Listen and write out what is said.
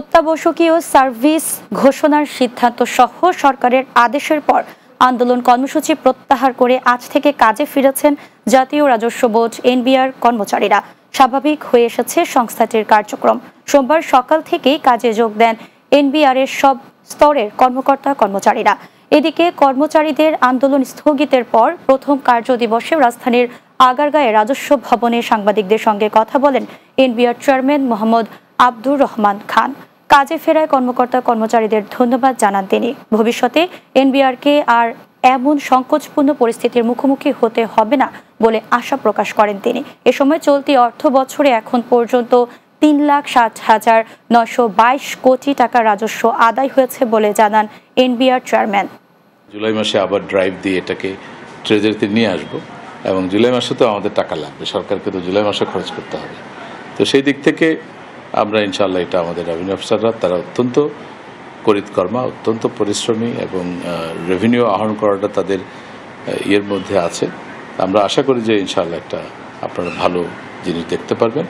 অত্যাবশ্যকীয় সার্ভিস ঘোষণার সিদ্ধান্ত সহ সরকারের আদেশের পর আন্দোলন কর্মসূচি প্রত্যাহার করে আজ থেকে কাজে ফিরেছেন জাতীয় রাজস্ব বোর্ড এনবিআর কর্মচারীরা। স্বাভাবিক হয়ে এসেছে সংস্থাটির কার্যক্রম। সোমবার সকাল থেকেই কাজে যোগ দেন এনবিআর এর সব স্তরের কর্মকর্তা কর্মচারীরা। এদিকে কর্মচারীদের আন্দোলন স্থগিতের পর প্রথম কার্যদিবসে রাজধানীর আগারগাঁয়ে রাজস্ব ভবনে সাংবাদিকদের সঙ্গে কথা বলেন এনবিআর চেয়ারম্যান মোহাম্মদ আব্দুর রহমান খান। কাজে ফেরায় কর্মকর্তা কর্মচারীদের ধন্যবাদ জানান তিনি। ভবিষ্যতে এনবিআরকে আর এমন সংকটপূর্ণ পরিস্থিতির মুখোমুখি হতে হবে না বলে আশা প্রকাশ করেন তিনি। এ সময় চলতি অর্থ বছরে এখন পর্যন্ত 3,60,922 কোটি টাকা রাজস্ব আদায় হয়েছে বলে জানান এনবিআর চেয়ারম্যান। জুলাই মাসে আবার ড্রাইভ দিয়ে এটাকে ট্রেজারিতে নিয়ে আসবো এবং জুলাই মাসে তো আমাদের টাকা লাগবে, সরকারকে তো জুলাই মাসে খরচ করতে হবে। তো সেই দিক থেকে আমরা ইনশাআল্লাহ এটা আমাদের রেভিনিউ অফিসাররা তারা অত্যন্ত করিতকর্মা, অত্যন্ত পরিশ্রমী এবং রেভিনিউ আহরণ করাটা তাদের মধ্যে আছে। আমরা আশা করি যে ইনশাআল্লাহ একটা আপনারা ভালো জিনিস দেখতে পারবেন।